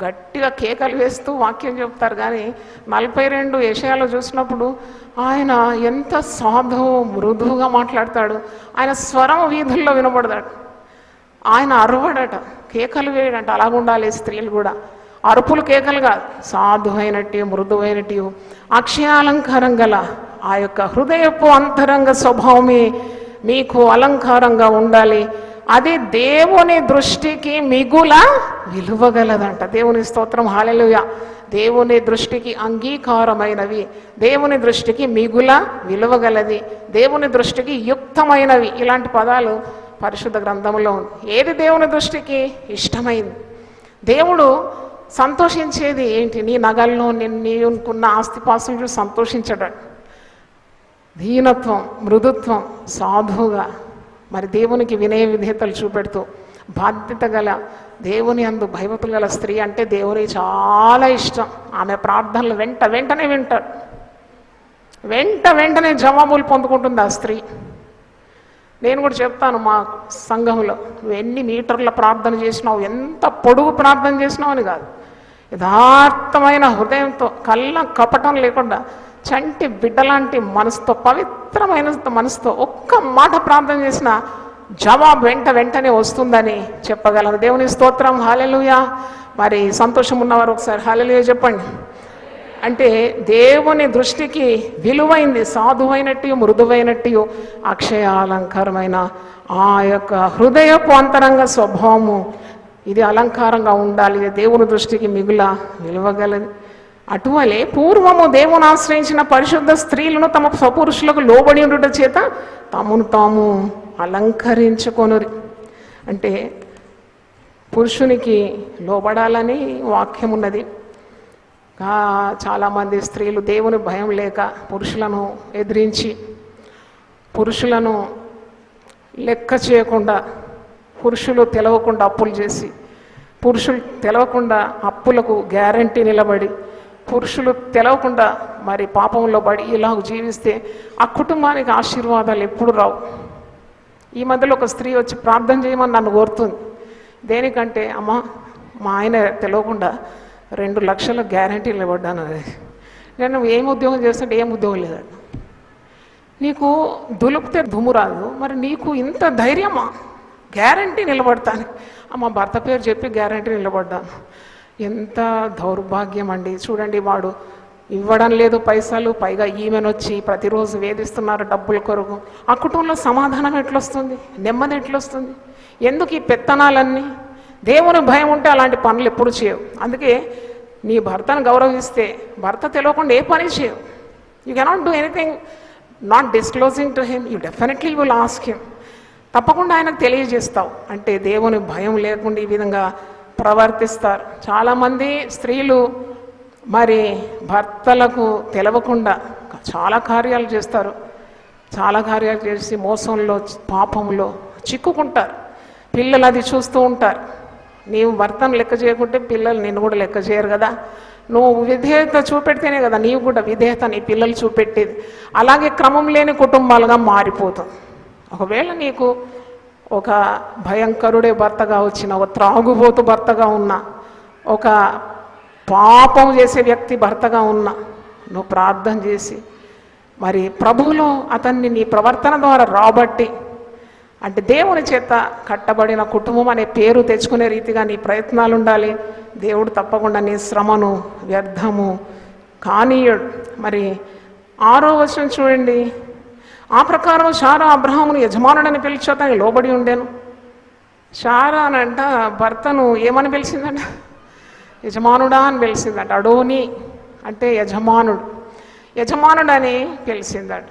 గట్టిగా కేకలు వేస్తూ వాక్యం చెప్తారు. కానీ 42 యెషయాలో చూసినప్పుడు ఆయన ఎంత సాధువు మృదువుగా మాట్లాడతాడు. ఆయన స్వరం వీధుల్లో వినబడతాడు. ఆయన అరవడట, కేకలు వేయడంట. అలాగుండాలి స్త్రీలు కూడా. అరుపులు కేకలు కాదు, సాధువైనట్టు మృదువైనట్టు అక్షయాలంకారం గల ఆ యొక్క హృదయపు అంతరంగ స్వభావమే మీకు అలంకారంగా ఉండాలి. అది దేవుని దృష్టికి మిగుల విలువగలదంట. దేవుని స్తోత్రం, హల్లెలూయా. దేవుని దృష్టికి అంగీకారమైనవి, దేవుని దృష్టికి మిగుల విలువగలది, దేవుని దృష్టికి యుక్తమైనవి. ఇలాంటి పదాలు పరిశుద్ధ గ్రంథంలో ఉంది. ఏది దేవుని దృష్టికి ఇష్టమైంది? దేవుడు సంతోషించేది ఏంటి? నీ నగల్లో నీకున్న ఆస్తిపాస్తులు చూసి సంతోషించడం. దీనత్వం, మృదుత్వం, సాధువుగా మరి దేవునికి వినయ విధేయతలు చూపెడుతూ బాధ్యత గల దేవుని అందు భయభక్తులు గల స్త్రీ అంటే దేవునికి చాలా ఇష్టం. ఆమె ప్రార్థనలు వెంటనే వింటాడు, వెంటనే జవాబులు పొందుకుంటుంది ఆ స్త్రీ. నేను కూడా చెప్తాను మా సంఘంలో, నువ్వు ఎన్ని మీటర్ల ప్రార్థన చేసినావు, ఎంత పొడుగు ప్రార్థన చేసినావు అని కాదు, యథార్థమైన హృదయంతో, కళ్ళ కపటం లేకుండా, చంటి బిడ్డలాంటి మనసుతో, పవిత్రమైన మనసుతో ఒక్క మాట ప్రార్థన చేసిన జవాబు వెంటనే వస్తుందని చెప్పగలను. దేవుని స్తోత్రం, హల్లెలూయా. మరి సంతోషం ఉన్నవారు ఒకసారి హల్లెలూయా చెప్పండి. అంటే దేవుని దృష్టికి విలువైంది, సాధువైనట్టు మృదువైనట్టు అక్షయాలంకారమైన ఆ యొక్క హృదయపు అంతరంగ స్వభావము ఇది అలంకారంగా ఉండాలి. ఇది దేవుని దృష్టికి మిగుల విలువగలది. అటువలే పూర్వము దేవుని ఆశ్రయించిన పరిశుద్ధ స్త్రీలను తమ స్వపురుషులకు లోబడి ఉండుట చేత తమను తాము అలంకరించుకొనురి. అంటే పురుషునికి లోబడాలని వాక్యం ఉన్నది. చాలామంది స్త్రీలు దేవుని భయం లేక పురుషులను ఎదిరించి, పురుషులను లెక్క చేయకుండా, పురుషులు తెలవకుండా అప్పులు చేసి, పురుషులు తెలవకుండా అప్పులకు గ్యారంటీ నిలబడి, పురుషులు తెలవకుండా మరి పాపంలో పడి ఇలా జీవిస్తే ఆ కుటుంబానికి ఆశీర్వాదాలు ఎప్పుడు రావు. ఈ మధ్యలో ఒక స్త్రీ వచ్చి ప్రార్థన చేయమని నన్ను కోరుతుంది. దేనికంటే, అమ్మ మా ఆయన తెలవకుండా 2 లక్షల గ్యారంటీ నిలబడ్డాను. నేను ఏం ఉద్యోగం చేస్తుంటే ఏం ఉద్యోగం లేదండి. నీకు దులుపుతే దుమ్ము రాదు, మరి నీకు ఇంత ధైర్యమా గ్యారంటీ నిలబడతాను? మా భర్త పేరు చెప్పి గ్యారంటీ నిలబడ్డాను. ఎంత దౌర్భాగ్యం అండి. చూడండి, వాడు ఇవ్వడం లేదు పైసలు, పైగా ఈమెనొచ్చి ప్రతిరోజు వేధిస్తున్నారు డబ్బుల కొరకు. ఆ కుటుంబంలో సమాధానం ఎట్లొస్తుంది? నెమ్మది ఎట్లొస్తుంది? ఎందుకు ఈ పెత్తనాలన్నీ? దేవుని భయం ఉంటే అలాంటి పనులు ఎప్పుడు చేయవు. అందుకే నీ భర్తను గౌరవిస్తే భర్త తెలియకుండా ఏ పని చేయవు. You cannot do anything not disclosing to him. You definitely will ask him. తప్పకుండా ఆయనకు తెలియజేస్తావు. అంటే దేవుని భయం లేకుండా ఈ విధంగా ప్రవర్తిస్తారు. చాలామంది స్త్రీలు మరి భర్తలకు తెలవకుండా చాలా కార్యాలు చేస్తారు. చాలా కార్యాలు చేసి మోసంలో, పాపంలో చిక్కుకుంటారు. పిల్లలు అది చూస్తూ ఉంటారు. నీవు భర్తను లెక్క చేయకుంటే పిల్లలు నిన్ను కూడా లెక్క చేయరు కదా. నువ్వు విధేయత చూపెడితేనే కదా నీవు కూడా విధేయత నీ పిల్లలు చూపెట్టేది. అలాగే క్రమం లేని కుటుంబాలుగా మారిపోతుంది. ఒకవేళ నీకు ఒక భయంకరుడే భర్తగా వచ్చిన, ఒక త్రాగుబోతు భర్తగా ఉన్న, ఒక పాపం చేసే వ్యక్తి భర్తగా ఉన్న, నువ్వు ప్రార్థన చేసి మరి ప్రభువులో అతన్ని నీ ప్రవర్తన ద్వారా రాబట్టి, అంటే దేవుని చేత కట్టబడిన కుటుంబం అనే పేరు తెచ్చుకునే రీతిగా నీ ప్రయత్నాలు ఉండాలి. దేవుడు తప్పకుండా నీ శ్రమను వ్యర్థము కానీయుడు. మరి 6వ వచనం చూడండి. ఆ ప్రకారం శారా అబ్రహామును యజమానుడని పిలిచి అతనికి లోబడి ఉండేను. శారా అనంట భర్తను ఏమని పిలిచిందంట? యజమానుడా అని పిలిచిందంట. అడోని అంటే యజమానుడు, యజమానుడని పిలిచిందట.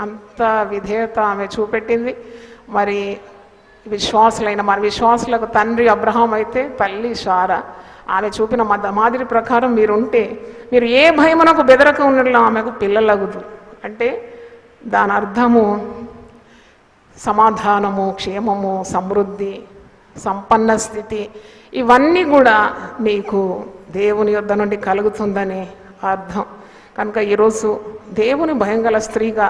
అంత విధేయత ఆమె చూపెట్టింది. మరి విశ్వాసులైన మరి విశ్వాసులకు తండ్రి అబ్రహాం అయితే తల్లి శారా. ఆమె చూపిన మాదిరి ప్రకారం మీరుంటే మీరు ఏ భయమునకు బెదరక ఉండడంలో ఆమెకు పిల్లలగుదు. అంటే దాని అర్థము సమాధానము, క్షేమము, సమృద్ధి, సంపన్న స్థితి, ఇవన్నీ కూడా నీకు దేవుని యొద్ద నుండి కలుగుతుందని అర్థం. కనుక ఈరోజు దేవుని భయం గల స్త్రీగా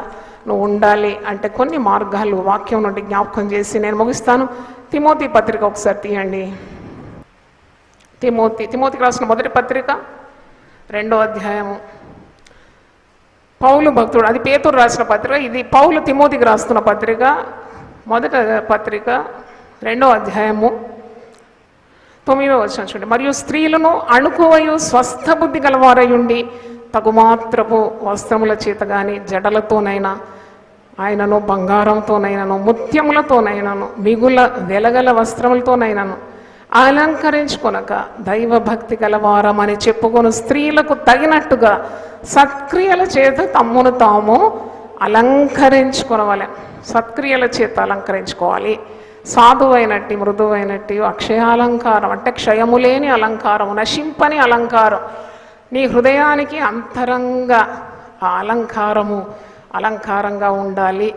నువ్వు ఉండాలి అంటే కొన్ని మార్గాలు వాక్యం నుండి జ్ఞాపకం చేసి నేను ముగిస్తాను. తిమోతి పత్రిక ఒకసారి తీయండి. తిమోతికి రాసిన మొదటి పత్రిక 2వ అధ్యాయము. పౌలు భక్తుడు, అది పేతురు రాసిన పత్రిక, ఇది పౌలు తిమోతికి రాస్తున్న పత్రిక, మొదటి పత్రిక 2వ అధ్యాయము 9వ వచనం చూడండి. మరియు స్త్రీలను అణుకువయు స్వస్థ బుద్ధి గలవారయుండి తగుమాత్రపు వస్త్రముల చేత గాని జడలతోనైనా ఆయనను బంగారంతోనైనను ముత్యములతోనైనను మిగుల వెలగల వస్త్రములతోనైనను అలంకరించుకొనక దైవభక్తి గలవారమని చెప్పుకొను స్త్రీలకు తగినట్టుగా సత్క్రియల చేత తమ్మును తాము అలంకరించుకొనవలె. సత్క్రియల చేత అలంకరించుకోవాలి. సాధువైనట్టి, మృదువైనట్టి అక్షయాలంకారం అంటే క్షయము లేని అలంకారం, నశింపని అలంకారం. నీ హృదయానికి అంతరంగ అలంకారంగా ఉండాలి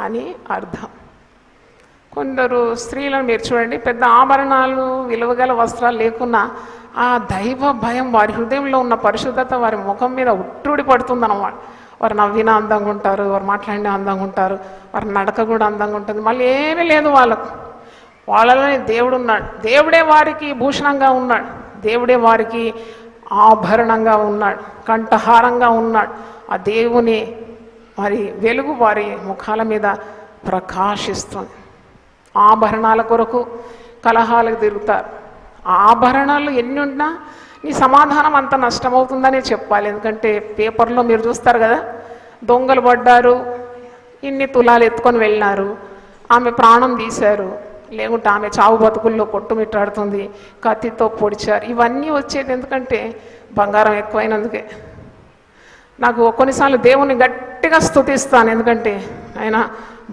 అని అర్థం. కొందరు స్త్రీలను మీరు చూడండి, పెద్ద ఆభరణాలు విలువగల వస్త్రాలు లేకున్నా ఆ దైవ భయం వారి హృదయంలో ఉన్న పరిశుద్ధత వారి ముఖం మీద ఉట్టుడి పడుతుందన్నమాట. వారు నవ్వినా అందంగా ఉంటారు, వారు మాట్లాడినా అందంగా ఉంటారు, వారి నడక కూడా అందంగా ఉంటుంది. మళ్ళీ ఏమీ లేదు వాళ్ళలోనే దేవుడు ఉన్నాడు. దేవుడే వారికి భూషణంగా ఉన్నాడు, దేవుడే వారికి ఆభరణంగా ఉన్నాడు, కంఠహారంగా ఉన్నాడు. ఆ దేవుని మరి వెలుగు వారి ముఖాల మీద ప్రకాశిస్తుంది. ఆభరణాల కొరకు కలహాలకు తిరుగుతారు. ఆభరణాలు ఎన్ని ఉన్నా నీ సమాధానం అంత నష్టమవుతుందనే చెప్పాలి. ఎందుకంటే పేపర్లో మీరు చూస్తారు కదా, దొంగలు పడ్డారు, ఇన్ని తులాలు ఎత్తుకొని వెళ్ళినారు, ఆమె ప్రాణం తీశారు, లేకుంటే ఆమె చావు బతుకుల్లో కొట్టుమిట్టాడుతుంది, కత్తితో పొడిచారు. ఇవన్నీ వచ్చేది ఎందుకంటే బంగారం ఎక్కువైనందుకే. నాకు కొన్నిసార్లు దేవుని గట్టిగా స్తుతిస్తాను, ఎందుకంటే ఆయన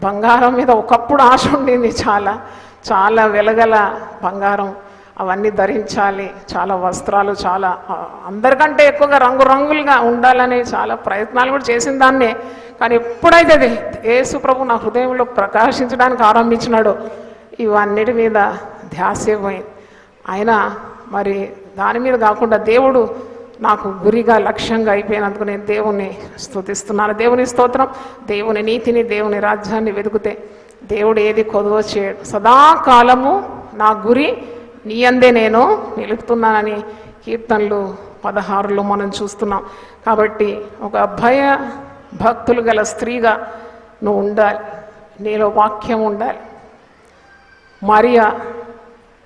బంగారం మీద ఒకప్పుడు ఆశ ఉండింది, చాలా వెలగల బంగారం, అవన్నీ ధరించాలి, చాలా వస్త్రాలు, చాలా అందరికంటే ఎక్కువగా రంగురంగులుగా ఉండాలని చాలా ప్రయత్నాలు కూడా చేసిన దాన్నే. కానీ ఎప్పుడైతే యేసు ప్రభు నా హృదయంలో ప్రకాశించడానికి ఆరంభించినాడో ఇవన్నిటి మీద ధ్యాసే పోయింది. ఆయన మరి దాని మీద కాకుండా దేవుడు నాకు గురిగా లక్ష్యంగా అయిపోయినందుకు నేను దేవుణ్ణి స్తుతిస్తున్నాను. దేవుని స్తోత్రం. దేవుని నీతిని, దేవుని రాజ్యాన్ని వెతుకుతే దేవుడు ఏది కొదువ చేయడు. సదాకాలము నా గురి నీ అందే నేను నిలుపుతున్నానని కీర్తనలు 16లో మనం చూస్తున్నాం. కాబట్టి ఒక భయ భక్తులు గల స్త్రీగా నువ్వు ఉండాలి, నీలో వాక్యం ఉండాలి. మరియా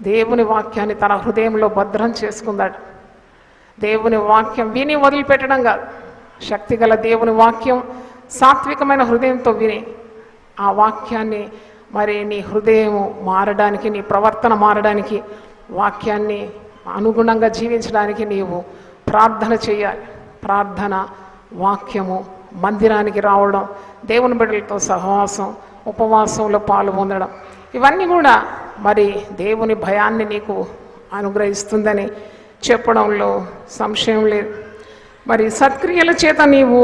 దేవుని వాక్యాన్ని తన హృదయంలో భద్రం చేసుకుందాడు. దేవుని వాక్యం విని వదిలిపెట్టడం కాదు, శక్తి గల దేవుని వాక్యం సాత్వికమైన హృదయంతో విని ఆ వాక్యాన్ని మరి నీ హృదయం మారడానికి, నీ ప్రవర్తన మారడానికి, వాక్యాన్ని అనుగుణంగా జీవించడానికి నీవు ప్రార్థన చేయాలి. ప్రార్థన, వాక్యము, మందిరానికి రావడం, దేవుని బిడ్డలతో సహవాసం, ఉపవాసంలో పాలు పొందడం, ఇవన్నీ కూడా మరి దేవుని భయాన్ని నీకు అనుగ్రహిస్తుందని చెప్పడంలో సంశయం లేదు. మరి సత్క్రియల చేత నీవు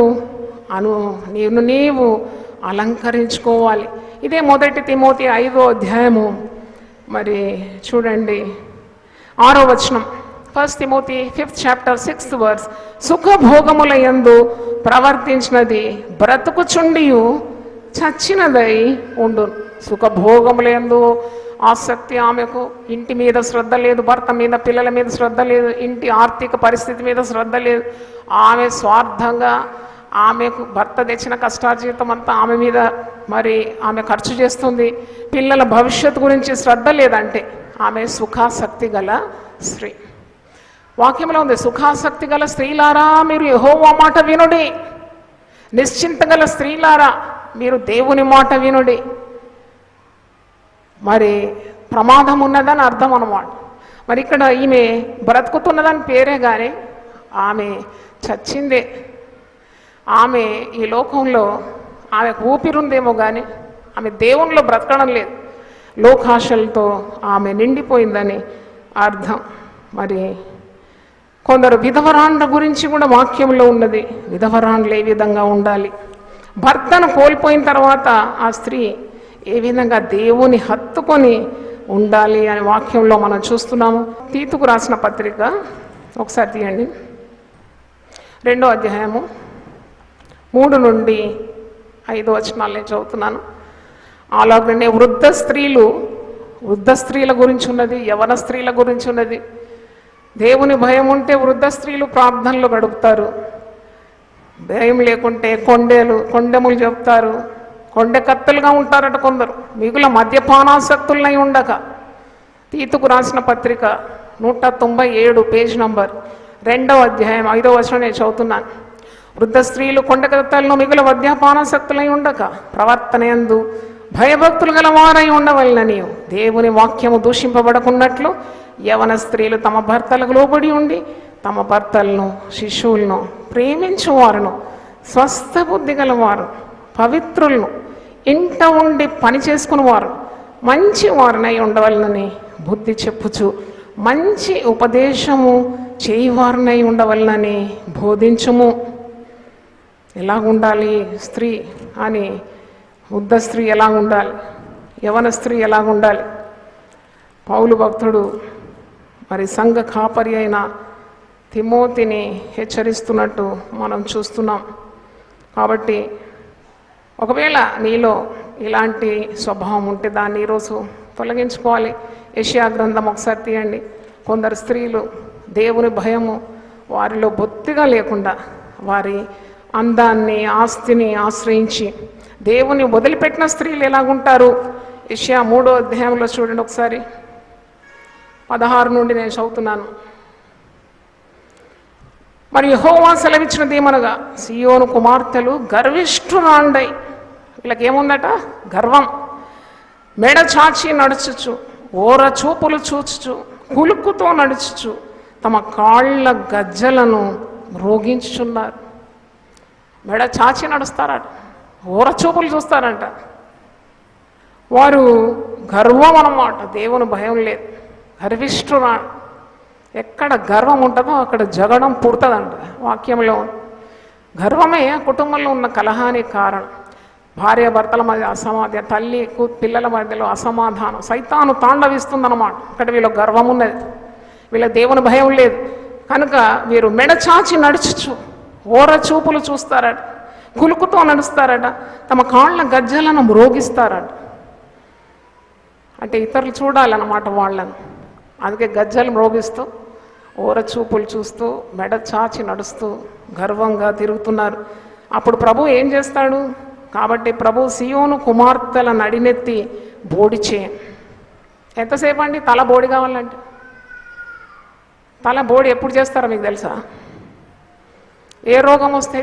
అలంకరించుకోవాలి. ఇదే మొదటి తిమోతి 5వ అధ్యాయము మరి చూడండి 6వ వచనం. 1 Timothy 5th chapter 6th verse. సుఖభోగముల యందు ప్రవర్తించినది బ్రతుకుచుండియు చచ్చినదై ఉండు. సుఖభోగముల యందు ఆసక్తి ఆమెకు, ఇంటి మీద శ్రద్ధ లేదు, భర్త మీద, పిల్లల మీద శ్రద్ధ లేదు, ఇంటి ఆర్థిక పరిస్థితి మీద శ్రద్ధ లేదు. ఆమె స్వార్థంగా ఆమెకు భర్త తెచ్చిన కష్టార్జితం అంతా ఆమె మీద మరి ఆమె ఖర్చు చేస్తుంది. పిల్లల భవిష్యత్తు గురించి శ్రద్ధ లేదంటే ఆమె సుఖాసక్తి గల స్త్రీ. వాక్యంలో ఉంది, సుఖాసక్తి గల స్త్రీలారా మీరు యెహోవా మాట వినుడి. నిశ్చింత గల స్త్రీలారా మీరు దేవుని మాట వినుడి. మరి ప్రమాదం ఉన్నదని అర్థం అన్నమాట. మరి ఇక్కడ ఈమె బ్రతుకుతున్నదని పేరే కానీ ఆమె చచ్చిందే. ఆమె ఈ లోకంలో ఆమెకు ఊపిరుందేమో కానీ ఆమె దేవునిలో బ్రతకడం లేదు, లోకాశలతో ఆమె నిండిపోయిందని అర్థం. మరి కొందరు విధవరాండ్ల గురించి కూడా వాక్యంలో ఉన్నది. విధవరాండ్లు ఏ విధంగా ఉండాలి, భర్తను కోల్పోయిన తర్వాత ఆ స్త్రీ ఏ విధంగా దేవుని హత్తుకొని ఉండాలి అని వాక్యంలో మనం చూస్తున్నాము. తీతుకు రాసిన పత్రిక ఒకసారి తీయండి, 2వ అధ్యాయము 3 నుండి 5 వచనాలు నేను చదువుతున్నాను. అలాగనే వృద్ధ స్త్రీల గురించి ఉన్నది, యవన స్త్రీల గురించి ఉన్నది. దేవుని భయం ఉంటే వృద్ధ స్త్రీలు ప్రార్థనలు గడుపుతారు. భయం లేకుంటే కొండెములు చెప్తారు, కొండెకత్తలుగా ఉంటారట కొందరు. మిగుల మద్యపానాసక్తులై ఉండక. తీతుకు రాసిన పత్రిక 197 పేజ్ నంబర్ 2వ అధ్యాయం 5వ వచనం నేను చదువుతున్నాను. వృద్ధ స్త్రీలు కొండకత్తలను మిగుల మద్యపానాసక్తులై ఉండక ప్రవర్తనయందు భయభక్తులు గలవారై ఉండవలనని దేవుని వాక్యము దూషింపబడకున్నట్లు యవన స్త్రీలు తమ భర్తలకు లోబడి ఉండి తమ భర్తలను శిశువులను ప్రేమించువారును స్వస్థ బుద్ధి గలవారు పవిత్రులను ఇంట ఉండి పని చేసుకుని వారు మంచి వారినై ఉండవలనని బుద్ధి చెప్పుచు మంచి ఉపదేశము చేయవారినై ఉండవలనని బోధించుము. ఎలాగుండాలి స్త్రీ అని, వృద్ధ స్త్రీ ఎలా ఉండాలి, యవన స్త్రీ ఎలా ఉండాలి? పౌలు భక్తుడు మరి సంఘ కాపరి అయిన తిమోతిని హెచ్చరిస్తున్నట్టు మనం చూస్తున్నాం. కాబట్టి ఒకవేళ నీలో ఇలాంటి స్వభావం ఉంటే దాన్ని ఈరోజు తొలగించుకోవాలి. యెషయా గ్రంథం ఒకసారి తీయండి. కొందరు స్త్రీలు దేవుని భయము వారిలో బొత్తిగా లేకుండా వారి అందాన్ని ఆస్తిని ఆశ్రయించి దేవుని వదిలిపెట్టిన స్త్రీలు ఎలాగుంటారు? యెషయా 3వ అధ్యాయంలో చూడండి ఒకసారి, 16 నుండి నేను చదువుతున్నాను. మరి యెహోవా సెలవిచ్చినది ఏమనగా, సియోను కుమార్తెలు గర్విష్ఠురాండై, వీళ్ళకి ఏముందట? గర్వం. మెడ చాచి నడుచుచు, ఓర చూపులు చూచుచు, కులుకుతో నడుచుచు తమ కాళ్ళ గజ్జలను మ్రోగించుచున్నారు. మెడ చాచి నడుస్తారట, ఓర చూపులు చూస్తారంట. వారు గర్వం అన్నమాట, దేవుని భయం లేదు. గర్విష్ఠురా. ఎక్కడ గర్వం ఉంటుందో అక్కడ జగడం పుడుతుందంట వాక్యంలో. గర్వమే కుటుంబంలో ఉన్న కలహానికి కారణం. భార్య భర్తల మధ్య అసమాధానం, తల్లి పిల్లల మధ్యలో అసమాధానం, సైతాను తాండవిస్తుందన్నమాట. అక్కడ వీళ్ళ గర్వం ఉన్నది, వీళ్ళ దేవుని భయం లేదు. కనుక వీరు మెడచాచి నడుచుచు ఓర చూపులు చూస్తారట, కులుకుతో నడుస్తారట, తమ కాళ్ళ గజ్జలను మ్రోగిస్తారట. అంటే ఇతరులు చూడాలన్నమాట వాళ్ళను. అందుకే గజ్జలు మ్రోగిస్తూ ఓర చూపులు చూస్తూ మెడ చాచి నడుస్తూ గర్వంగా తిరుగుతున్నారు. అప్పుడు ప్రభు ఏం చేస్తాడు? కాబట్టి ప్రభు సియోను కుమార్తెల నడినెత్తి బోడిచే. ఎంతసేపు అండి తల బోడి కావాలంటే? తల బోడి ఎప్పుడు చేస్తారో మీకు తెలుసా? ఏ రోగం వస్తే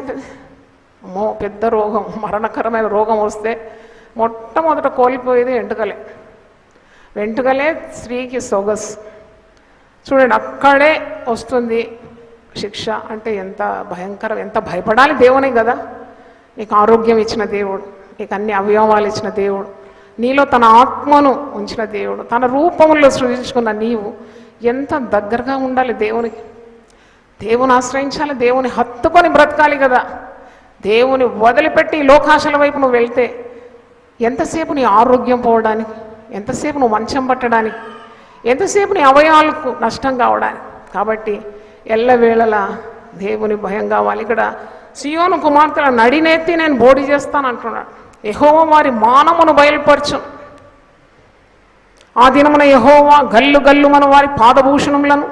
అమ్మో పెద్ద రోగం, మరణకరమైన రోగం వస్తే మొట్టమొదట కోల్పోయేది వెంట్రుకలే. వెంట్రుకలే స్త్రీకి సొగసు. చూడండి, అక్కడే వస్తుంది శిక్ష. అంటే ఎంత భయంకరం, ఎంత భయపడాలి దేవుని కదా. నీకు ఆరోగ్యం ఇచ్చిన దేవుడు, నీకు అన్ని అవయవాలు ఇచ్చిన దేవుడు, నీలో తన ఆత్మను ఉంచిన దేవుడు, తన రూపంలో సృజించుకున్న నీవు ఎంత దగ్గరగా ఉండాలి దేవునికి. దేవుని ఆశ్రయించాలి, దేవుని హత్తుకొని బ్రతకాలి కదా. దేవుని వదిలిపెట్టి లోకాశల వైపు నువ్వు వెళ్తే ఎంతసేపు నీ ఆరోగ్యం పోవడానికి, ఎంతసేపు నువ్వు మంచం పట్టడానికి, ఎంతసేపు నీ అవయవాలకు నష్టం కావడానికి. కాబట్టి ఎల్లవేళలా దేవుని భయం కావాలి. ఇక్కడ సియోను కుమార్తెల నడినెత్తి నేను బోడి చేస్తాను అంటున్నాడు. యెహోవా వారి మానమును బయలుపరచు. ఆ దినమున యెహోవా గల్లు గల్లుమన వారి పాదభూషణములను,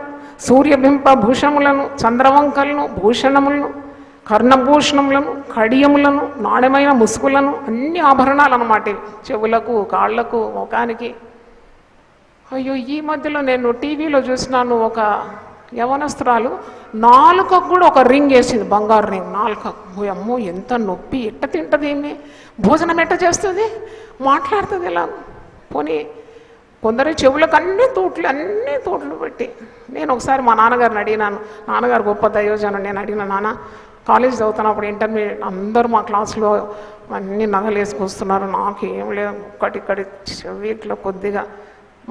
సూర్యబింబ భూషణములను, చంద్రవంకలను, భూషణములను, కర్ణభూషణములను, కడియములను, నాణ్యమైన ముసుగులను, అన్ని ఆభరణాలు అన్నమాట. చెవులకు, కాళ్లకు, ముఖానికి. అయ్యో, ఈ మధ్యలో నేను టీవీలో చూసినాను, ఒక యవనస్త్రాలు నాలుకకు కూడా ఒక రింగ్ వేసింది, బంగారు రింగ్ నాలుకకు. అమ్మో ఎంత నొప్పి, ఎట్ట తింటుంది, ఏమి భోజనం ఎట్ట చేస్తుంది, మాట్లాడుతుంది ఎలా. పోనీ కొందరు చెవులకు అన్ని తోట్లు పెట్టి. నేను ఒకసారి మా నాన్నగారిని అడిగినాను, నాన్నగారు గొప్ప దయోజనం. నేను అడిగిన, నాన్న కాలేజ్ చదువుతున్నప్పుడు ఇంటర్మీడియట్ అందరూ మా క్లాసులో అన్ని నగలు వేసుకొస్తున్నారు, నాకు ఏం లేదు, ఒక్కటిక్కడి చెవిట్లో కొద్దిగా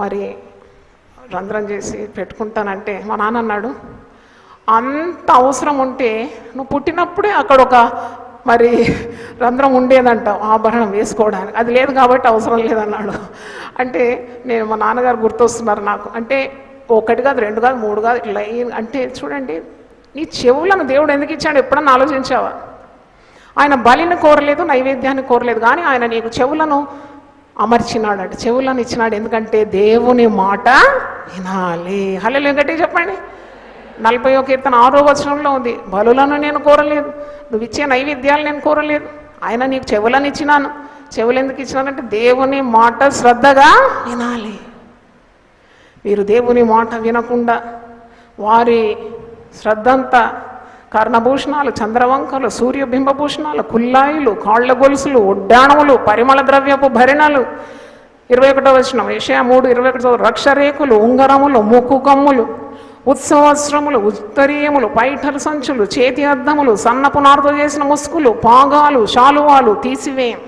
మరి రంధ్రం చేసి పెట్టుకుంటానంటే మా నాన్న అన్నాడు, అంత అవసరం ఉంటే నువ్వు పుట్టినప్పుడే అక్కడ ఒక మరి రంధ్రం ఉండేదంట ఆభరణం వేసుకోవడానికి, అది లేదు కాబట్టి అవసరం లేదన్నాడు. అంటే నేను మా నాన్నగారు గుర్తొస్తున్నారు నాకు. అంటే ఒకటి కాదు, రెండు కాదు, మూడు కాదు, ఇట్లా అంటే చూడండి, నీ చెవులను దేవుడు ఎందుకు ఇచ్చాడు ఎప్పుడన్నా ఆలోచించావా? ఆయన బలిని కోరలేదు, నైవేద్యాన్ని కోరలేదు, కానీ ఆయన నీకు చెవులను అమర్చినాడు, చెవులను ఇచ్చినాడు. ఎందుకంటే దేవుని మాట వినాలి. హల్లెలూయా, గట్టిగా చెప్పండి. 40వ కీర్తన 6వ వచనంలో ఉంది, బలులను నేను కోరలేదు, నువ్వు ఇచ్చే నైవేద్యాలు నేను కోరలేదు, ఆయన నీకు చెవులను ఇచ్చినాను. చెవులు ఎందుకు ఇచ్చినానంటే దేవుని మాట శ్రద్ధగా వినాలి. వీరు దేవుని మాట వినకుండా వారి శ్రద్ధంతా కర్ణభూషణాలు, చంద్రవంకలు, సూర్యబింబభూషణాలు, కుల్లాయిలు, కాళ్ల గొలుసులు, ఉడ్డాణములు, పరిమళ ద్రవ్యపు భరిణలు. 21వ వచనం యెషయా 3:21, రక్షరేకులు, ఉంగరములు, ముక్కు కమ్ములు, ఉత్సవస్త్రములు, ఉత్తరీయములు, పైఠలు సంచులు, చేతి అద్దములు, సన్నపు నారుతో చేసిన ముసుగులు, పాగాలు, శాలువాలు తీసివేయం.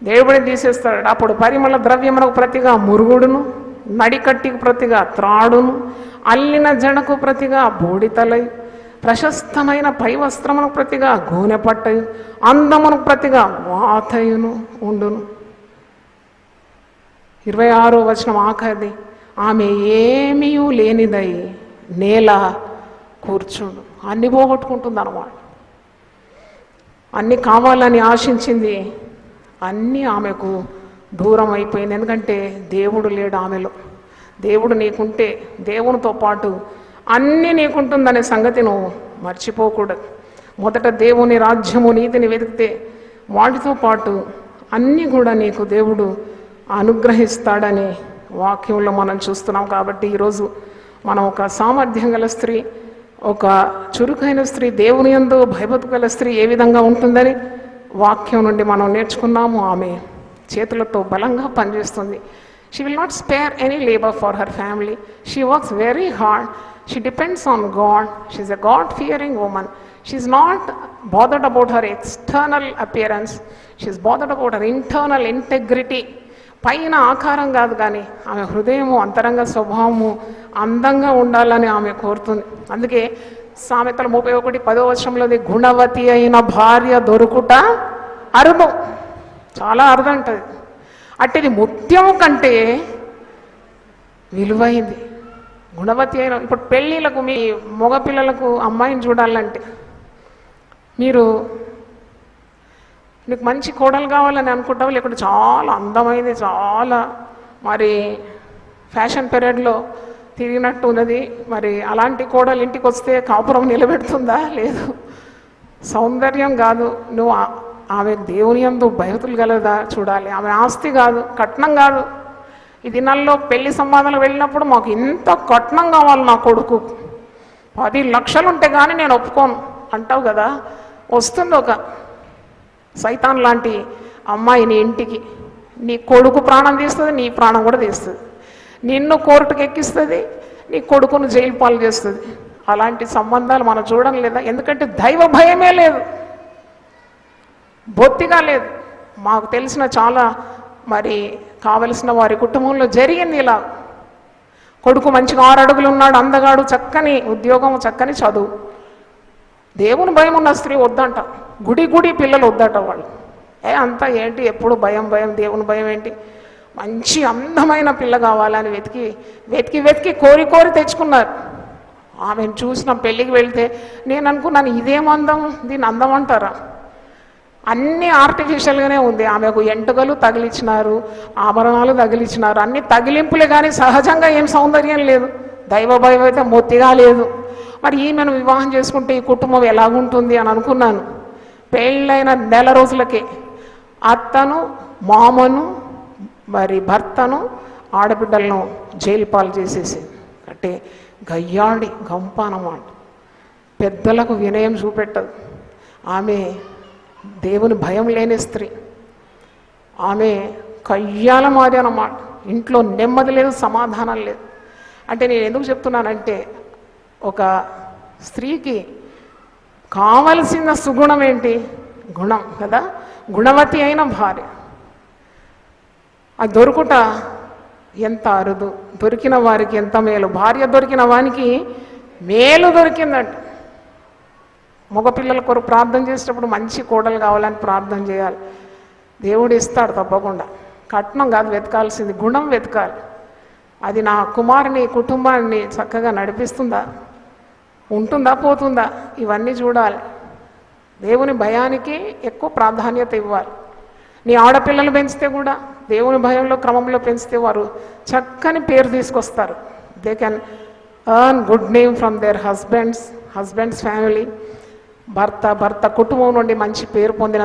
దేవుడిని తీసేస్తాడు. అప్పుడు పరిమళ ద్రవ్యమునకు ప్రతిగా మురుగుడును, నడికట్టికి ప్రతిగా త్రాడును, అల్లిన జడకు ప్రతిగా బూడితలై, ప్రశస్తమైన పై వస్త్రమునకు ప్రతిగా గోనె పట్టయు, అందమునకు ప్రతిగా వాతయును ఉండును. 26వ వచనం ఆఖరిది, ఆమె ఏమీ లేనిదై నేల కూర్చుండు. అన్ని పోగొట్టుకుంటుంది అన్నమాట. అన్నీ కావాలని ఆశించింది, అన్నీ ఆమెకు దూరం అయిపోయింది. ఎందుకంటే దేవుడు లేడు ఆమెలో. దేవుడు నీకుంటే దేవునితో పాటు అన్నీ నీకుంటుందనే సంగతి నువ్వు మర్చిపోకూడదు. మొదట దేవుని రాజ్యము నీతిని వెతికితే వాటితో పాటు అన్నీ కూడా నీకు దేవుడు అనుగ్రహిస్తాడని వాక్యంలో మనం చూస్తున్నాం. కాబట్టి ఈరోజు మనం ఒక సామర్థ్యం గల స్త్రీ, ఒక చురుకైన స్త్రీ, దేవుని యందు భయభక్తి గల స్త్రీ ఏ విధంగా ఉంటుందని వాక్యం నుండి మనం నేర్చుకున్నాము. ఆమె చేతులతో బలంగా పనిచేస్తుంది. She will not spare any labour for her family. She works very hard. She depends on God. She's a God-fearing woman. She's not bothered about her external appearance. She's bothered about her internal integrity. పైన ఆకారం కాదు, కానీ ఆమె హృదయము, అంతరంగ స్వభావము అందంగా ఉండాలని ఆమె కోరుతుంది. అందుకే సామెతలు 31:10 వచనంలోది, గుణవతి అయిన భార్య దొరుకుట అరుదు. చాలా అరుదంటది. అట్టిది ముత్యం కంటే విలువైంది. గుణవతి అయిన, ఇప్పుడు పెళ్ళిళ్ళకు మీ మగపిల్లలకు అమ్మాయిని చూడాలంటే నీకు మంచి కోడలు కావాలని అనుకుంటావు, లేకుంటే చాలా అందమైంది, చాలా మరి ఫ్యాషన్ పీరియడ్లో తిరిగినట్టు ఉన్నది, మరి అలాంటి కోడలు ఇంటికి వస్తే కాపురం నిలబెడుతుందా? లేదు. సౌందర్యం కాదు, నువ్వు ఆమె దేవుని యందు భయభక్తులు గలదా చూడాలి. ఆమె ఆస్తి కాదు, కట్నం కాదు. ఈ దినాల్లో పెళ్లి సంవాదాలు వెళ్ళినప్పుడు, మాకు ఇంత కట్నం కావాలి నా కొడుకు, 10 లక్షలు ఉంటే కానీ నేను ఒప్పుకోను అంటావు కదా. వస్తుంది ఒక సైతాన్ లాంటి అమ్మాయి నీ ఇంటికి, నీ కొడుకు ప్రాణం తీస్తుంది, నీ ప్రాణం కూడా తీస్తుంది. నిన్ను కోర్టుకు ఎక్కిస్తుంది, నీ కొడుకును జైలు పాలు చేస్తుంది. అలాంటి సంబంధాలు మనం చూడడం లేదా? ఎందుకంటే దైవ భయమే లేదు, బొత్తిగా లేదు. మాకు తెలిసిన చాలా మరి కావలసిన వారి కుటుంబంలో జరిగింది ఇలా. కొడుకు మంచిగా 6 అడుగులు ఉన్నాడు, అందగాడు, చక్కని ఉద్యోగం, చక్కని చదువు. దేవుని భయం ఉన్న స్త్రీ వద్దంట, గుడి పిల్లలు వద్దట వాళ్ళు. అంతా ఏంటి ఎప్పుడు భయం, దేవుని భయం ఏంటి? మంచి అందమైన పిల్ల కావాలని వెతికి కోరి తెచ్చుకున్నారు. ఆమెను చూసిన పెళ్ళికి వెళ్తే నేను అనుకున్నాను, ఇదేం అందం, దీన్ని అందం అంటారా? అన్నీ ఆర్టిఫిషియల్గానే ఉంది. ఆమెకు ఎంటుకలు తగిలించినారు, ఆభరణాలు తగిలించినారు, అన్ని తగిలింపులే, కానీ సహజంగా ఏం సౌందర్యం లేదు. దైవ భయం అయితే మొత్తిగా లేదు. మరి ఈమెను వివాహం చేసుకుంటే ఈ కుటుంబం ఎలాగుంటుంది అని అనుకున్నాను. పెళ్ళైన నెల రోజులకే అత్తను, మామను, మరి భర్తను, ఆడబిడ్డలను జైలు పాలు చేసేసింది. అంటే గయ్యాడి గంప అన్నమాట. పెద్దలకు వినయం చూపెట్టదు. ఆమె దేవుని భయం లేని స్త్రీ. ఆమె కయ్యాల మాది అన్నమాట. ఇంట్లో నెమ్మది లేదు, సమాధానం లేదు. అంటే నేను ఎందుకు చెప్తున్నానంటే, ఒక స్త్రీకి కావలసిన సుగుణం ఏంటి? గుణం కదా. గుణవతి అయిన భార్య అది దొరుకుట ఎంత అరుదు. దొరికిన వారికి ఎంత మేలు. భార్య దొరికిన వానికి మేలు దొరికిందంట. మగపిల్లల కొరకు ప్రార్థన చేసేటప్పుడు మంచి కోడలు కావాలని ప్రార్థన చేయాలి. దేవుడు ఇస్తాడు తప్పకుండా. కట్నం కాదు వెతకాల్సింది, గుణం వెతకాలి. అది నా కుమారుని కుటుంబాన్ని చక్కగా నడిపిస్తుందా, ఉంటుందా, పోతుందా, ఇవన్నీ చూడాలి. దేవుని భయానికి ఎక్కువ ప్రాధాన్యత ఇవ్వాలి. నీ ఆడపిల్లలు పెంచితే కూడా దేవుని భయంలో క్రమంలో పెంచితే వారు చక్కని పేరు తీసుకొస్తారు. They can earn good name from there husbands family. భర్త కుటుంబం నుండి మంచి పేరు పొందిన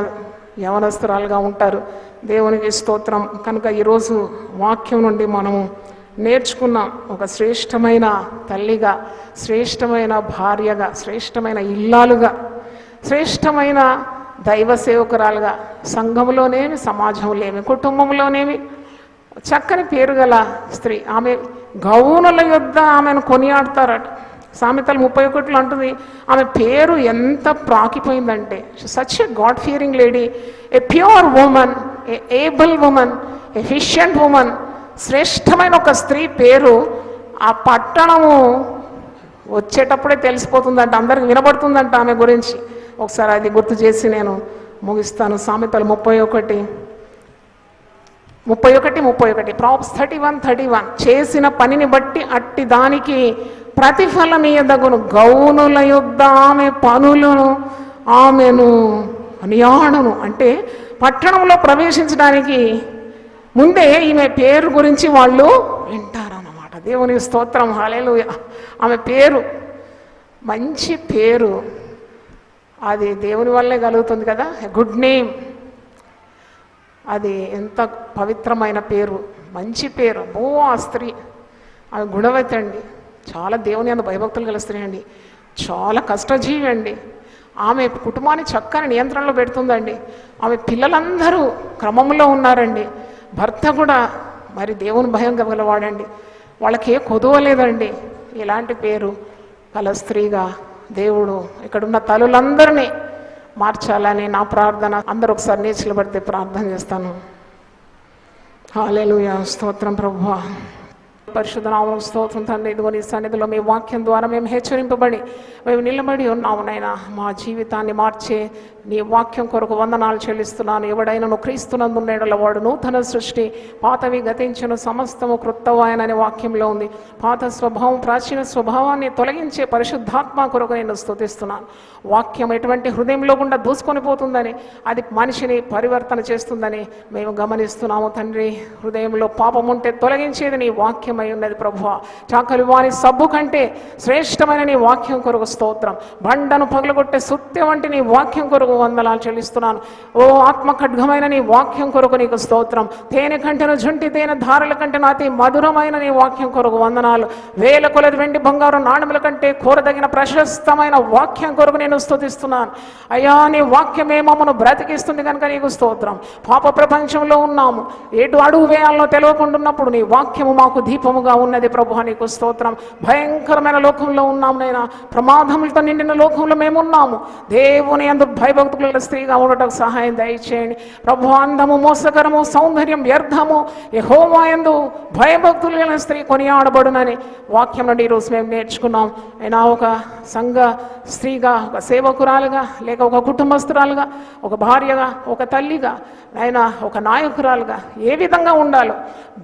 యవనస్తురాలుగా ఉంటారు. దేవునికి స్తోత్రం. కనుక ఈరోజు వాక్యం నుండి మనము నేర్చుకున్న ఒక శ్రేష్టమైన తల్లిగా, శ్రేష్టమైన భార్యగా, శ్రేష్టమైన ఇల్లాలుగా, శ్రేష్టమైన దైవ సేవకురాలుగా, సంఘంలోనేమి, సమాజంలోనేమి, కుటుంబంలోనేమి చక్కని పేరు గల స్త్రీ. ఆమె గౌనుల యొద్ద ఆమెను కొనియాడతారట. సామెతలు 31 అంటుంది, ఆమె పేరు ఎంత ప్రాకిపోయిందంటే, such a god fearing lady, a pure woman, a able woman, efficient woman. శ్రేష్టమైన ఒక స్త్రీ పేరు ఆ పట్టణము వచ్చేటప్పుడే తెలిసిపోతుందంట, అందరికి వినబడుతుందంట ఆమె గురించి. ఒకసారి అది గుర్తు చేసి నేను ముగిస్తాను. సామెతలు 31 ప్రాబ్స్ 31 చేసిన పనిని బట్టి అట్టి దానికి ప్రతిఫలమీయదగును. గౌనుల యొద్ద ఆమె పనులను ఆమెను అనియాడను. అంటే పట్టణంలో ప్రవేశించడానికి ముందే ఈమె పేరు గురించి వాళ్ళు వింటారన్నమాట. దేవుని స్తోత్రం, హల్లెలూయా. ఆమె పేరు మంచి పేరు, అది దేవుని వల్లే కలుగుతుంది కదా, గుడ్ నేమ్. అది ఎంత పవిత్రమైన పేరు, మంచి పేరు. ఆ స్త్రీ ఆమె గుణవతి అండి, చాలా దేవుని అందు భయభక్తులు గల స్త్రీ అండి, చాలా కష్టజీవి అండి. ఆమె కుటుంబాన్ని చక్కని నియంత్రణలో పెడుతుందండి. ఆమె పిల్లలందరూ క్రమంలో ఉన్నారండి. భర్త కూడా మరి దేవుని భయం గలవాడండి, వాళ్ళకి ఏ కొదువలేదండి. ఇలాంటి పేరు గల స్త్రీగా దేవుడు ఇక్కడున్న తల్లులందరినీ మార్చాలని నా ప్రార్థన. అందరూ ఒకసారి నిలబడితే ప్రార్థన చేస్తాను. హల్లెలూయా, స్తోత్రం ప్రభువా. పరిశుద్ధ నామమునకు స్తోత్రం తండ్రి. ఇదిగో నీ సన్నిధిలో మీ వాక్యం ద్వారా మేము హెచ్చరింపబడి మేము నిలబడి ఉన్నాము నాయనా. మా జీవితాన్ని మార్చే నీ వాక్యం కొరకు వందనాలు చెల్లిస్తున్నాను. ఎవడైనా క్రీస్తునందు ఉండేడల వాడు నూతన సృష్టి, పాతవి గతించిన సమస్తము క్రొత్తవాయనని వాక్యంలో ఉంది. పాత స్వభావం, ప్రాచీన స్వభావాన్ని తొలగించే పరిశుద్ధాత్మ కొరకు నేను స్తుతిస్తున్నాను. వాక్యం ఎటువంటి హృదయంలో గుండా దూసుకొని పోతుందని, అది మనిషిని పరివర్తన చేస్తుందని మేము గమనిస్తున్నాము తండ్రి. హృదయంలో పాపం ఉంటే తొలగించేది నీ వాక్యమై ఉన్నది ప్రభువా. చాకలి వాని సబ్బు కంటే శ్రేష్టమైన నీ వాక్యం కొరకు స్తోత్రం. బండను పగలగొట్టే సుత్తి వంటి నీ వాక్యం కొరకు వందనాలు చెల్లిస్తున్నాను. ఓ ఆత్మ ఖడ్గమైన నీ వాక్యం కొరకు నీకు స్తోత్రం. తేనె కంటెను జుంటి తేనె ధారల కంటెను అతి మధురమైన నీ వాక్యం కొరకు వందనాలు. వేల కొలది వెండి బంగారు నాణముల కంటే కోరదగిన ప్రశస్తమైన వాక్యం కొరకు నేను స్తుతిస్తున్నాను. అయ్యా, నీ వాక్యమే మమ్మను బ్రతికిస్తుంది కనుక నీకు స్తోత్రం. పాప ప్రపంచంలో ఉన్నాము, ఎటు అడుగు వేయాలనో తెలియకుండాన్నప్పుడు నీ వాక్యము మాకు దీపముగా ఉన్నది ప్రభు, నీకు స్తోత్రం. భయంకరమైన లోకంలో ఉన్నాము నైనా, ప్రమాదములతో నిండిన లోకంలో మేమున్నాము. దేవుని యందు భయభక్తుల స్త్రీగా ఉండటం సహాయం దయచేయండి ప్రభు. అందము మోసకరము, సౌందర్యం వ్యర్థము, యెహోవా యందు భయభక్తులు గల స్త్రీ కొనియాడబడునని వాక్యం నుండి ఈరోజు మేము నేర్చుకున్నాం. అయినా ఒక సంఘ స్త్రీగా, ఒక సేవకురాలుగా, లేక ఒక కుటుంబస్తురాలుగా, ఒక భార్యగా, ఒక తల్లిగా, అయినా ఒక నాయకురాలుగా ఏ విధంగా ఉండాలో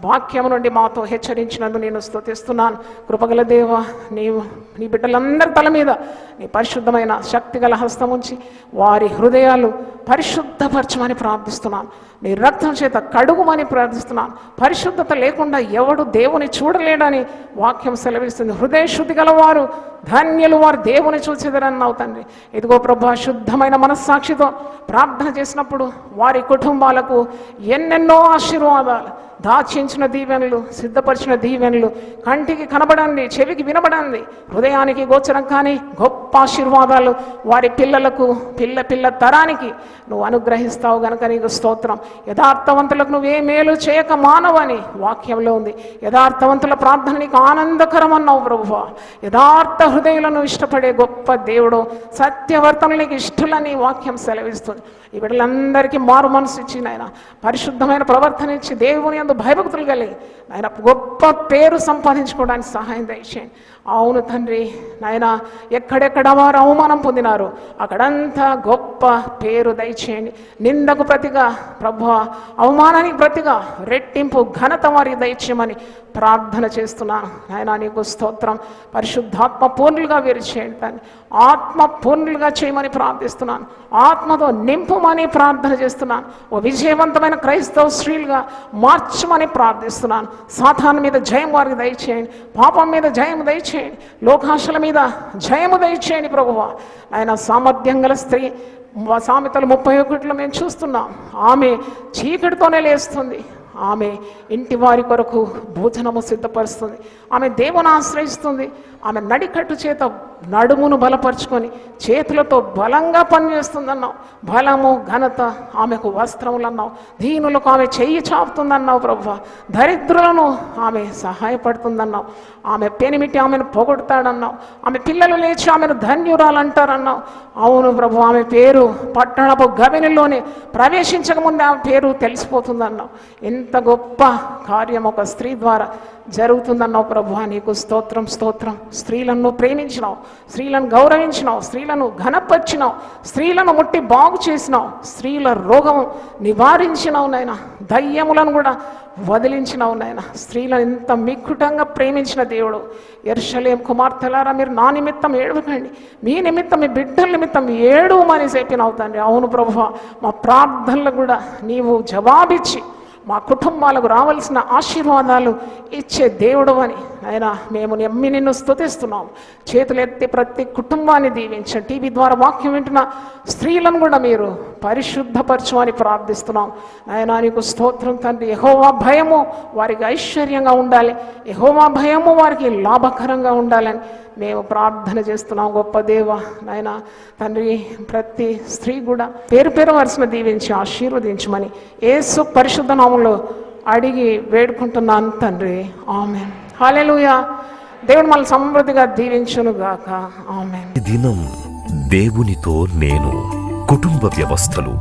వాక్యం నుండి మాతో హెచ్చరించినందుకు నేను స్తుతిస్తున్నాను. కృపగల దేవ, నీ బిడ్డలందరి తల మీద నీ పరిశుద్ధమైన శక్తిగల హస్తం ఉంచి వారి హృదయాలు పరిశుద్ధపరచమని ప్రార్థిస్తున్నాను. నీ రక్తం చేత కడుగుమని ప్రార్థిస్తున్నాను. పరిశుద్ధత లేకుండా ఎవడు దేవుని చూడలేడని వాక్యం సెలవిస్తుంది. హృదయ శుద్ధి గలవారు ధన్యులు, వారు దేవుని చూసేదరన్నావు తండ్రి. ఇదిగో ప్రభా, శుద్ధమైన మనస్సాక్షితో ప్రార్థన చేసినప్పుడు వారి కుటుంబాలకు ఎన్నెన్నో ఆశీర్వాదాలు, దాచించిన దీవెనలు, సిద్ధపరిచిన దీవెనలు కంటికి కనబడండి, చెవికి వినబడండి, హృదయానికి గోచరం కానీ గొప్ప ఆశీర్వాదాలు వారి పిల్లలకు, పిల్ల తరానికి నువ్వు అనుగ్రహిస్తావు గనక నీకు స్తోత్రం. యథార్థవంతులకు నువ్వే మేలు చేయక మానవని వాక్యంలో ఉంది. యథార్థవంతుల ప్రార్థన నీకు ఆనందకరం అన్నావు ప్రభువా. యథార్థ హృదయులను ఇష్టపడే గొప్ప దేవుడు, సత్యవర్తనలు నీకు ఇష్టలని వాక్యం సెలవిస్తుంది. ఈ బిడ్డలందరికీ మారు మనసు ఇచ్చి నాయన పరిశుద్ధమైన ప్రవర్తన ఇచ్చి దేవుని యందు భయభక్తులు కలిగి ఆయన గొప్ప పేరు సంపాదించుకోవడానికి సహాయం దయచేయండి. అవును తండ్రి నాయన, ఎక్కడెక్కడ వారు అవమానం పొందినారో అక్కడంతా గొప్ప పేరు దయచేయండి. నిందకు ప్రతిగా ప్రభువా, అవమానానికి ప్రతిగా రెట్టింపు ఘనత వారికి దయచేయమని ప్రార్థన చేస్తున్నాను. నాయనా నీకు స్తోత్రం. పరిశుద్ధాత్మ పూర్ణులుగా వీరు చేయండి తండ్రి. ఆత్మ పూర్ణులుగా చేయమని ప్రార్థిస్తున్నాను. ఆత్మతో నింపుమని ప్రార్థన చేస్తున్నాను. ఓ విజయవంతమైన క్రైస్తవ స్త్రీలుగా మార్చమని ప్రార్థిస్తున్నాను. సాతాను మీద జయం వారికి దయచేయండి. పాపం మీద జయము దయచేయండి. లోకాశల మీద జయము దయచేయండి ప్రభువా. ఆయన సామర్థ్యం గల స్త్రీ సామెతలు 31లో మేము చూస్తున్నాం. ఆమె చీకటితోనే లేస్తుంది. ఆమె ఇంటి వారి కొరకు భోజనము సిద్ధపరుస్తుంది. ఆమె దేవుని ఆశ్రయిస్తుంది. ఆమె నడికట్టు చేత నడుమును బలపరుచుకొని చేతులతో బలంగా పనిచేస్తుందన్నావు. బలము ఘనత ఆమెకు వస్త్రములు అన్నావు. దీనులకు ఆమె చెయ్యి చాపుతుందన్నావు ప్రభువా. దరిద్రులను ఆమె సహాయపడుతుందన్నావు. ఆమె పెనిమిటి ఆమెను పొగొడతాడన్నావు. ఆమె పిల్లలు లేచి ఆమెను ధన్యురాలంటారన్నావు. అవును ప్రభు, ఆమె పేరు పట్టణపు గవినిలోనే ప్రవేశించకముందే ఆమె పేరు తెలిసిపోతుందన్నావు. ఎంత గొప్ప కార్యం ఒక స్త్రీ ద్వారా జరుగుతుందన్నావు ప్రభు. నీకు స్తోత్రం స్తోత్రం. స్త్రీలను ప్రేమించినావు, స్త్రీలను గౌరవించినావు, స్త్రీలను ఘనపరిచినావు, స్త్రీలను ముట్టి బాగు చేసినావు, స్త్రీల రోగం నివారించినావు నాయన. దయ్యములను కూడా వదిలించినావు నాయన. స్త్రీలను ఎంత మిక్కుటంగా ప్రేమించిన దేవుడు. యెరూషలేం కుమార్తెలారా మీరు నా నిమిత్తం ఏడవకండి, మీ నిమిత్తం మీ బిడ్డల నిమిత్తం ఏడవమని చెప్పినావు తండ్రి. అవును ప్రభువా, మా ప్రార్థనలు కూడా నీవు జవాబిచ్చి మా కుటుంబాలకు రావాల్సిన ఆశీర్వాదాలు ఇచ్చే దేవుడు అని ఆయన మేము నమ్మి నిన్ను స్తుతిస్తున్నాం. చేతులెత్తి ప్రతి కుటుంబాన్ని దీవించండి. టీవీ ద్వారా వాక్యం వింటున్న స్త్రీలను కూడా మీరు పరిశుద్ధపరచమని ప్రార్థిస్తున్నాం. ఆయన నీకు స్తోత్రం తండ్రి. యెహోవా భయము వారికి ఐశ్వర్యంగా ఉండాలి, యెహోవా భయము వారికి లాభకరంగా ఉండాలని మేము ప్రార్థన చేస్తున్నాం. గొప్ప దేవ నాయన తండ్రి, ప్రతి స్త్రీ కూడా పేరు పేరు వరుసను దీవించి ఆశీర్వదించమని యేసు పరిశుద్ధ నామములో అడిగి వేడుకుంటున్నాను తండ్రి. ఆమేన్. హల్లెలూయా. దేవుడు మనల్ని సమృద్ధిగా దీవించును గాక. ఆమేన్. ఈ దినం దేవునితో నేను. కుటుంబ వ్యవస్థలు,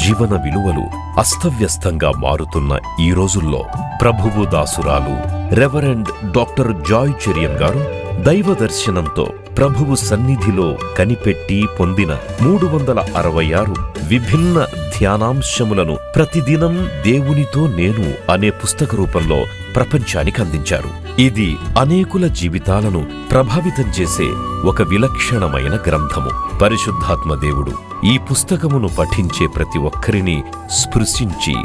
జీవన విలువలు అస్తవ్యస్తంగా మారుతున్న ఈ రోజుల్లో ప్రభువు దాసురాలు రెవరెండ్ డాక్టర్ జాయ్ చెరియన్ గారు దైవ దర్శనంతో ప్రభువు సన్నిధిలో కనిపెట్టి పొందిన 366 విభిన్న ధ్యానాంశములను ప్రతిదినం దేవునితో నేను అనే పుస్తక రూపంలో ప్రపంచానికి అందించారు. ఇది అనేకుల జీవితాలను ప్రభావితం చేసే ఒక విలక్షణమైన గ్రంథము. పరిశుద్ధాత్మ దేవుడు ఈ పుస్తకమును పఠించే ప్రతి ఒక్కరిని స్పృశించి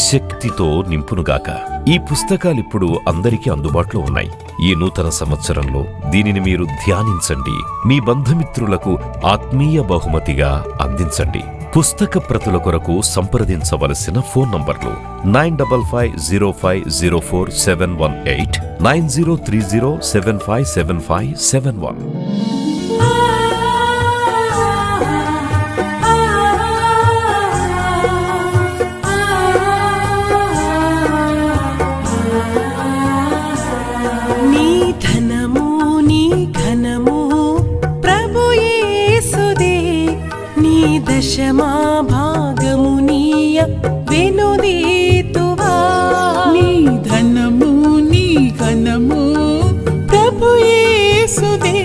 శక్తితో నింపునుగాక. ఈ పుస్తకాలిప్పుడు అందరికీ అందుబాటులో ఉన్నాయి. ఈ నూతన సంవత్సరంలో దీనిని మీరు ధ్యానించండి, మీ బంధుమిత్రులకు ఆత్మీయ బహుమతిగా అందించండి. పుస్తక ప్రతుల కొరకు సంప్రదించవలసిన ఫోన్ నంబర్లు 9550504718, 9030757571. దశమా భాగమునీయ వెనుదీతువా. నీ ధనము నీ ఘనము ప్రభు యేసుదే.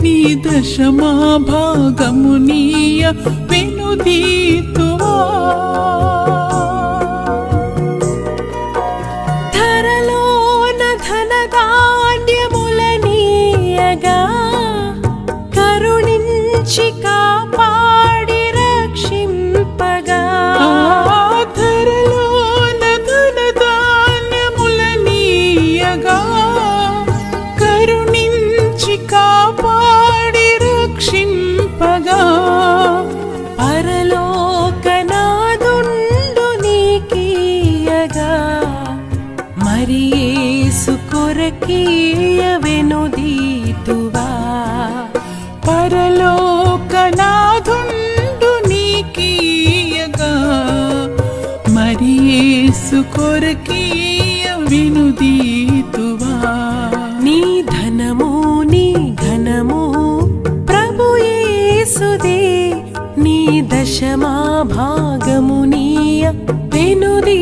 నీ దశమా భాగమునీయ వెనుదీతువా. ధరలోన ధనధాన్యములనీయగా కరుణించి కాపాడి రక్షింపగా. ధరలోన ధనధాన్యములనీయగా కరుణించి కాపాడి రక్షింపగా. పరలోకనాదుండు నీకీయగా మరి యేసు కొరకీయ వెనుదీతువా. పరలోకనాదుండు నీకీయగా మరి యేసు కొరకీయ వెనుదీతువా. నీ ధనము నీ ఘనము ప్రభు యేసుదే. నీ దశమా భాగమునీయ వెనుదీ